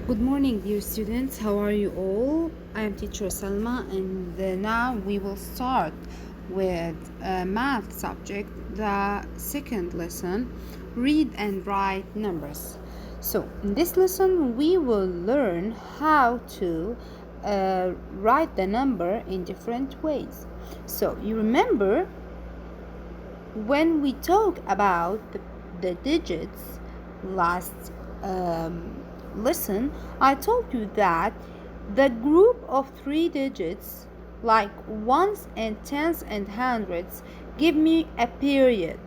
Good morning, dear students. How are you all? I am teacher Salma, and now we will start with a math subject, the second lesson, read and write numbers. So, in this lesson, we will learn how to write the number in different ways. So, you remember when we talk about the digits last lesson, I told you that the group of three digits like ones and tens and hundreds give me a period.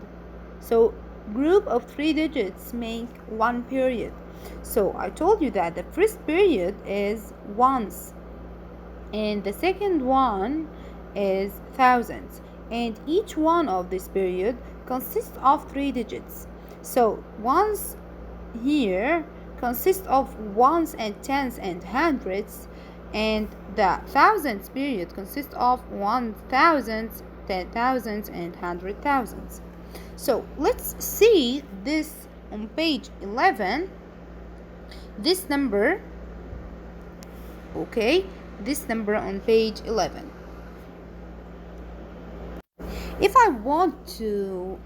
So group of three digits make one period. So I told you that the first period is ones and the second one is thousands, and each one of this period consists of three digits. So ones here consists of ones and tens and hundreds, and the thousands period consists of 1,000s, 10,000s, and 100,000s. So let's see this on page 11. This number, okay, this number on page 11. If I want to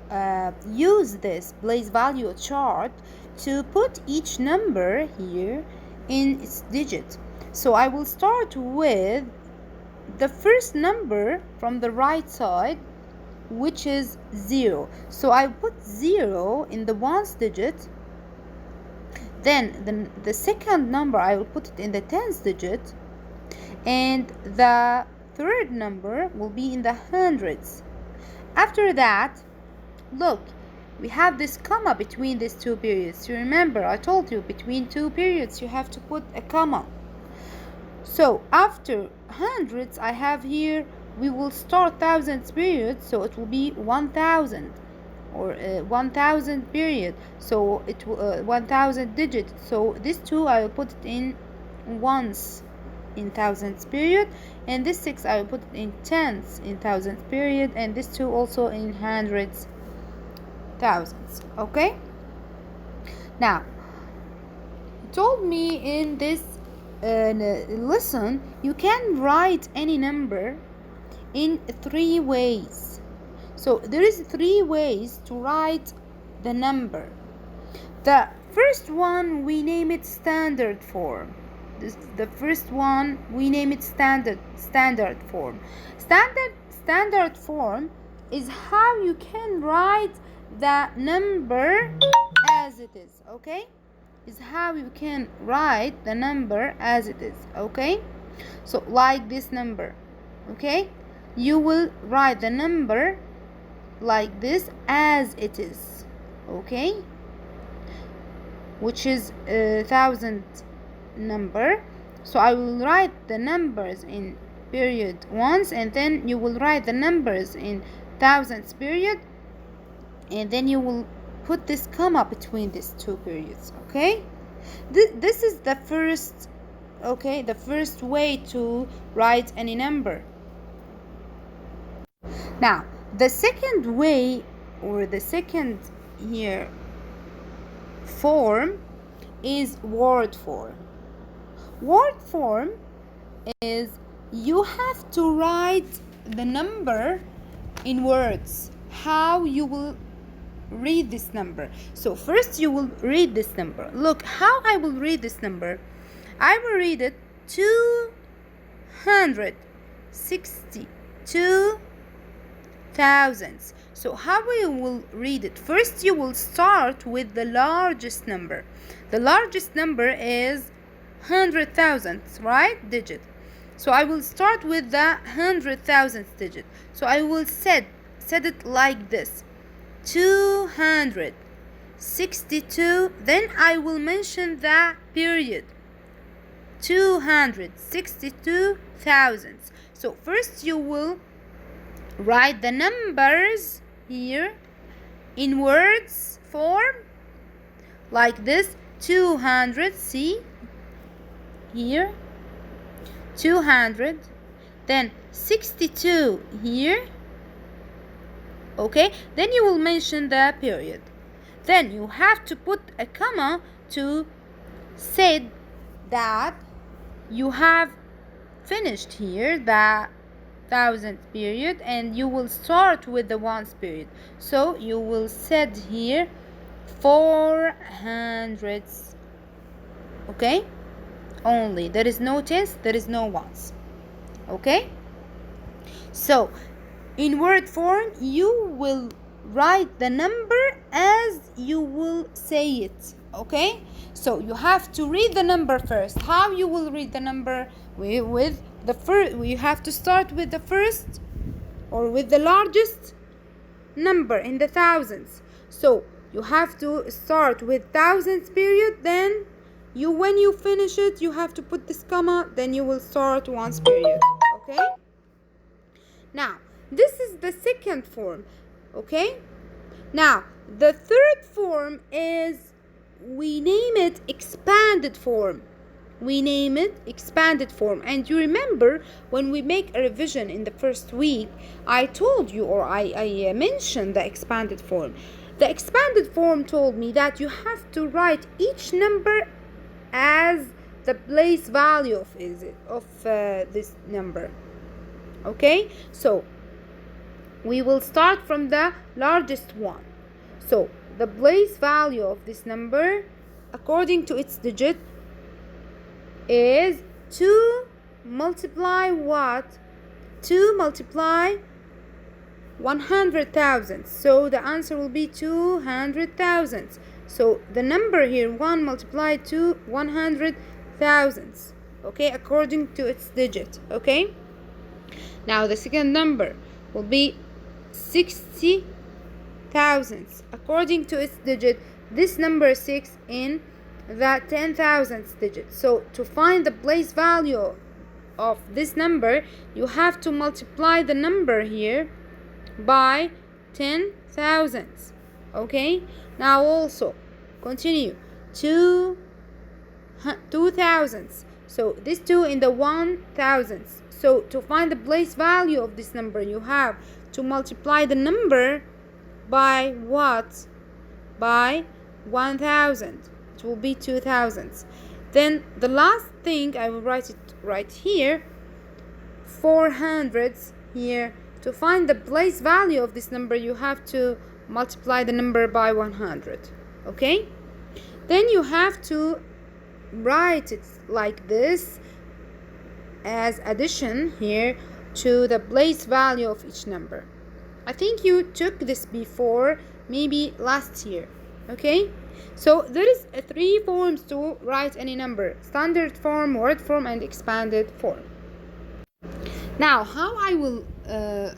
use this place value chart to put each number here in its digit, so I will start with the first number from the right side, which is 0. So I put 0 in the ones digit. Then the second number I will put it in the tens digit, and the third number will be in the hundreds. After that, look, we have this comma between these two periods. You remember, I told you between two periods you have to put a comma. So after hundreds, I have here, we will start thousands period, so it will be 1,000 or 1,000 period. So it will 1,000 digit. So these two I will put it in ones in thousands period, and this 6 I will put it in tens in thousands period, and this 2 also in hundreds thousands. Okay, now you told me in this lesson you can write any number in three ways. So there is three ways to write the number. The first one, we name it standard form. The first one, we name it standard form. Standard form is how you can write the number as it is. Okay, is how you can write the number as it is. Okay, so like this number. Okay, you will write the number like this as it is. Okay, which is 1,000 number. So I will write the numbers in period once, and then you will write the numbers in thousands period, and then you will put this comma between these two periods. Okay, this is the first, okay, the first way to write any number. Now the second way, or the second here form, is word form. Word form is you have to write the number in words, how you will read this number. So first you will read this number. Look how I will read this number. I will read it 262,000. So how you will read it? First you will start with the largest number. The largest number is 100,000, right, digit. So I will start with the 100,000th digit. So I will set it like this, 262. Then I will mention the period, 262,000. So first you will write the numbers here in words form like this, 200. See here, 200, then 62 here. Okay, then you will mention the period. Then you have to put a comma to say that you have finished here the thousandth period and you will start with the ones period. So you will set here 400, okay, only. There is no tens, there is no ones, okay. So in word form you will write the number as you will say it, okay. So you have to read the number first. How you will read the number? With the first, you have to start with the first or with the largest number in the thousands. So you have to start with thousands period, then when you finish it you have to put this comma, then you will start ones period, okay. Now this is the second form, okay. Now the third form is, we name it expanded form. We name it expanded form. And you remember when we make a revision in the first week, I told you, or I mentioned the expanded form. The expanded form told me that you have to write each number as the place value of this number, okay. So we will start from the largest one. So the place value of this number according to its digit is 2 multiply what? 2 multiply 100,000. So the answer will be 200,000. So the number here 1 multiplied to 100,000, okay, according to its digit, okay. Now the second number will be 60,000 according to its digit. This number is 6 in the 10,000th digit. So to find the place value of this number, you have to multiply the number here by 10,000, okay. Now also continue 2,000. So this 2 in the 1,000th. So to find the place value of this number, you have to multiply the number by what? By 1,000. It will be 2,000. Then the last thing, I will write it right here, 400 here. To find the place value of this number, you have to multiply the number by 100, okay. Then you have to write it like this as addition here to the place value of each number. I think you took this before, maybe last year, okay. So there is 3 forms to write any number: standard form, word form, and expanded form. Now how I will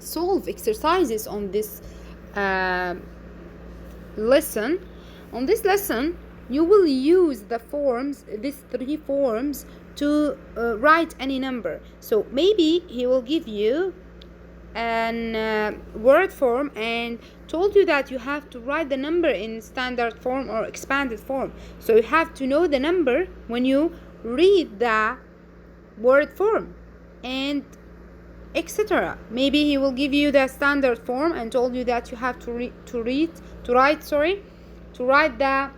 solve exercises on this lesson. On this lesson you will use the forms, these 3 forms, to write any number. So maybe he will give you an word form and told you that you have to write the number in standard form or expanded form. So you have to know the number when you read the word form, and etc. Maybe he will give you the standard form and told you that you have to write the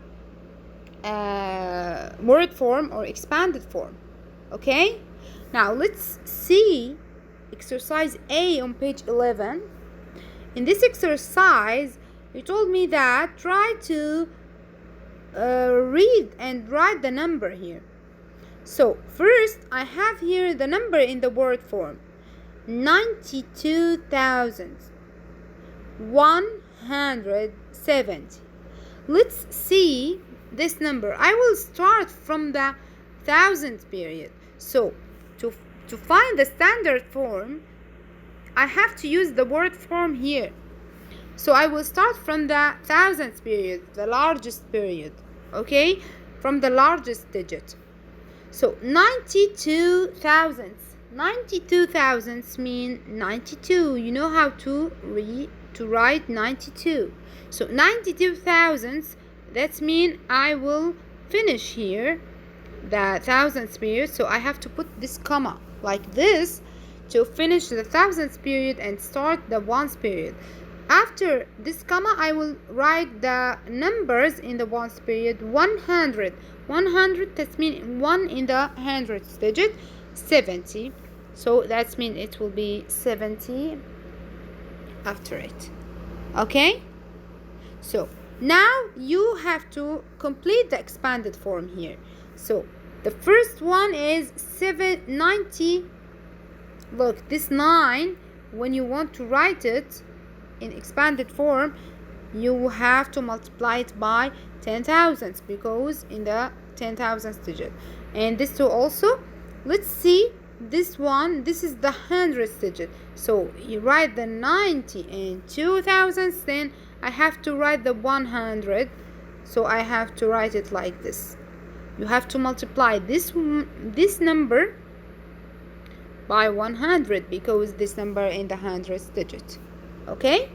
word form or expanded form, okay. Now let's see exercise A on page 11. In this exercise you told me that try to read and write the number here. So first I have here the number in the word form, 92,170. Let's see this number. I will start from the thousandth period. So to find the standard form, I have to use the word form here. So I will start from the thousandth period, the largest period, okay, from the largest digit. So 92,000. 92,000 mean 92. You know how to write 92. So 92,000, that means I will finish here the thousandth period. So I have to put this comma like this to finish the thousandth period and start the ones period. After this comma I will write the numbers in the ones period: 100, 100, that means 1 in the hundredth digit, 70. So that means it will be 70 after it. Okay? So now you have to complete the expanded form here. So the first one is 790. Look, this 9, when you want to write it in expanded form, you have to multiply it by 10,000 because in the 10,000th digit. And this 2 also. Let's see this one. This is the hundredth digit. So you write the 90 and 2,000s. Then I have to write the 100. So I have to write it like this. You have to multiply this number by 100 because this number in the hundredth digit. Okay?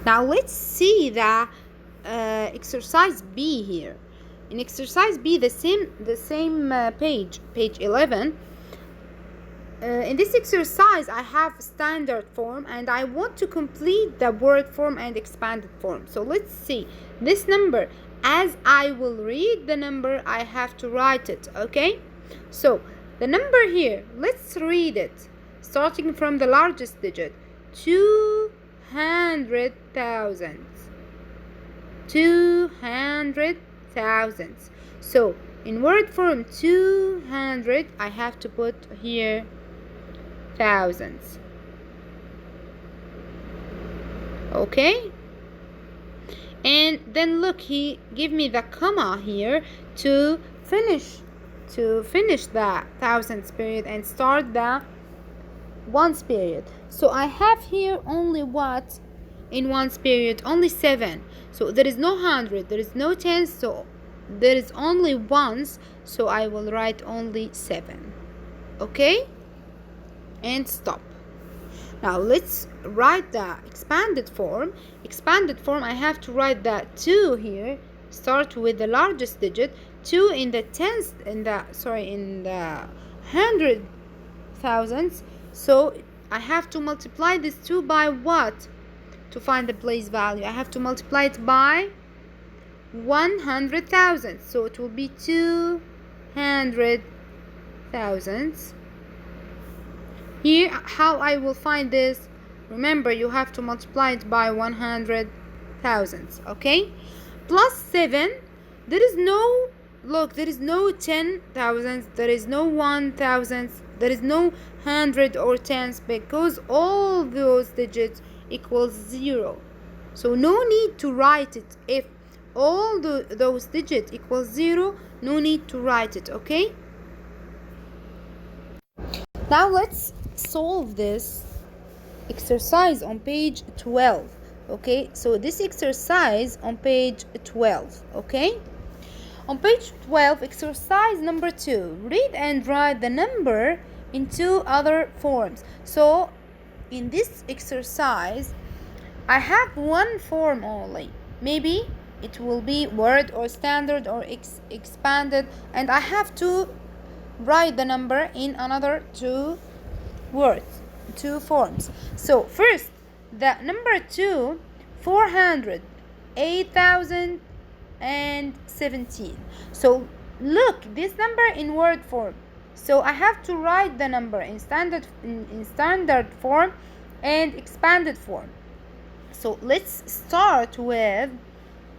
Now let's see the exercise B here. In exercise B, the same page 11. In this exercise, I have standard form and I want to complete the word form and expanded form. So let's see this number. As I will read the number, I have to write it. Okay? So the number here, let's read it. Starting from the largest digit, 200,000. 200,000. So in word form 200, I have to put here thousands. Okay? And then look, he give me the comma here to finish the thousands period and start the ones period. So I have here only what in ones period? Only 7. So there is no 100, there is no 10, so there is only ones, so I will write only 7. Okay? And stop. Now let's write the expanded form. Expanded form, I have to write the 2 here. Start with the largest digit. 2 in the in the 100,000s. So I have to multiply this 2 by what? To find the place value, I have to multiply it by 100,000. So it will be 200,000. Here, how I will find this? Remember, you have to multiply it by 100,000. Okay? Plus 7. There is no, look, there is no 10,000s. There is no 1,000s. There is no 100 or tens because all those digits equals 0. So no need to write it. If all those digits equals 0, no need to write it. Okay? Now let's solve this exercise on page 12. Okay, so this exercise on page 12. Okay, on page 12, exercise number 2, read and write the number in 2 other forms. So in this exercise, I have one form only. Maybe it will be word or standard or expanded, and I have to write the number in another 2 words, 2 forms. So first, the number 2, 408,017. So look, this number in word form. So I have to write the number in standard form and expanded form. So let's start with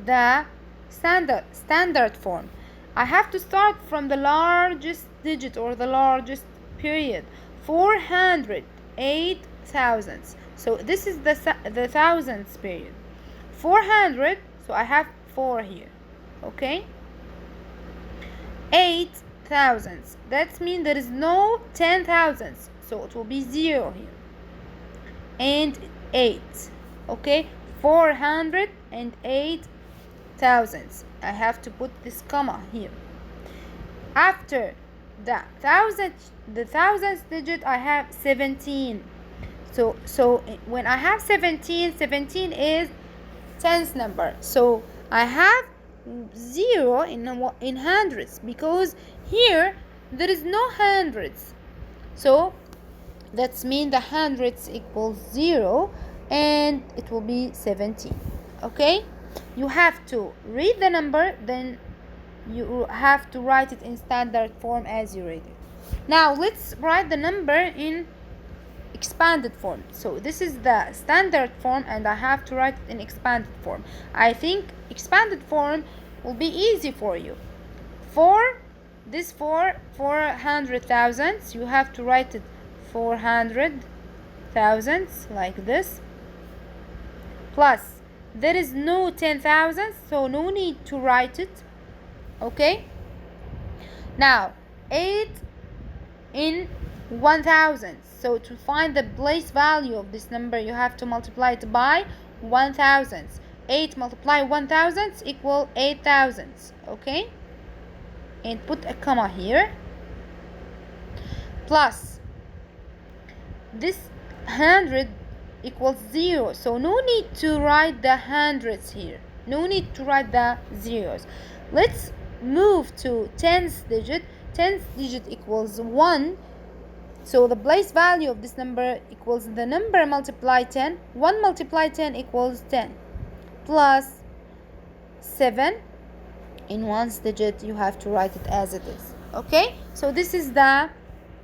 the standard form. I have to start from the largest digit or the largest period, 408,000. So this is the thousands period. 400, so I have 4 here. Okay? 8,000. That means there is no 10,000. So it will be 0 here. And 8. Okay? 408,000. I have to put this comma here. After the thousandth digit, I have 17. So when I have 17 is tens number. So I have 0 in hundreds because here there is no hundreds. So that means the hundreds equals 0 and it will be 17. Okay? You have to read the number, then you have to write it in standard form as you read it. Now let's write the number in expanded form. So this is the standard form and I have to write it in expanded form. I think expanded form will be easy for you. For 400,000, you have to write it 400,000 like this, plus there is no 10,000, so no need to write it. Okay, now 8 in 1000, so to find the place value of this number you have to multiply it by 1000. 8 multiply 1000 equal 8000. Okay, and put a comma here, plus this 100 equals 0, so no need to write the hundreds here, no need to write the zeros. Let's move to tenth digit. 10th digit equals 1, so the place value of this number equals the number multiply 10. 1 multiply 10 equals 10, plus 7 in 1st digit, you have to write it as it is. Okay, so this is the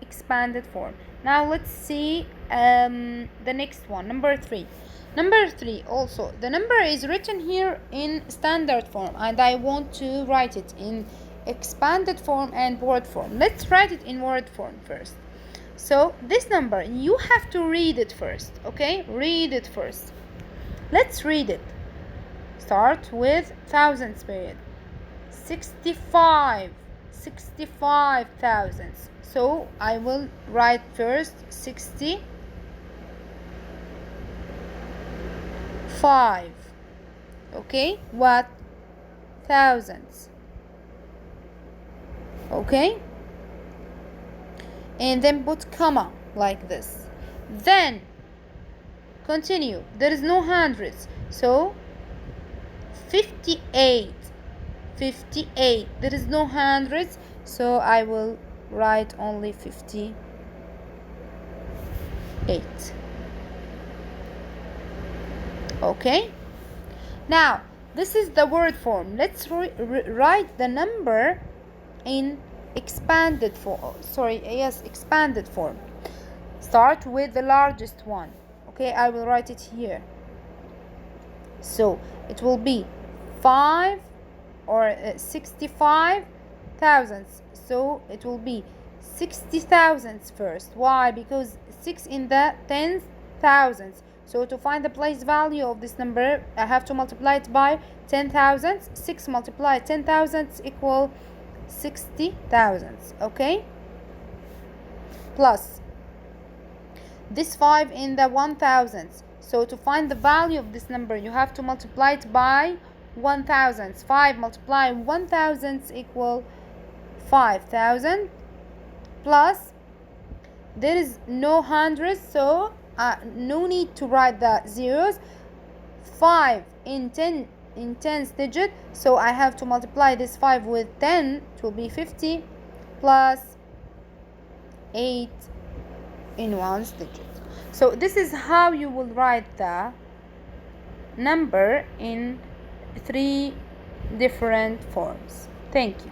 expanded form. Now let's see the next one, number 3. Number 3, also the number is written here in standard form and I want to write it in expanded form and word form. Let's write it in word form first. So this number, you have to read it first. Okay, read it first. Let's read it. Start with thousands period. 65,000. So I will write first 65. Okay, what? Thousands. Okay, and then put comma like this, then continue. There is no hundreds, so 58. There is no hundreds, so I will write only 58. Okay, now this is the word form. Let's write the number in expanded form. Expanded form. Start with the largest one. Okay, I will write it here. So it will be 5 or 65,000. So it will be 60,000 first. Why? Because 6 in the 10,000. So to find the place value of this number, I have to multiply it by 10,000. 6 multiplied 10,000 equal 60,000. Okay, plus this 5 in the 1000. So to find the value of this number, you have to multiply it by 1000. 5 multiply 1000 equal 5,000, plus there is no hundreds, so no need to write the zeros. 5 in 10th digit, so I have to multiply this 5 with 10, it will be 50, plus 8 in 1st digit. So this is how you will write the number in 3 different forms. Thank you.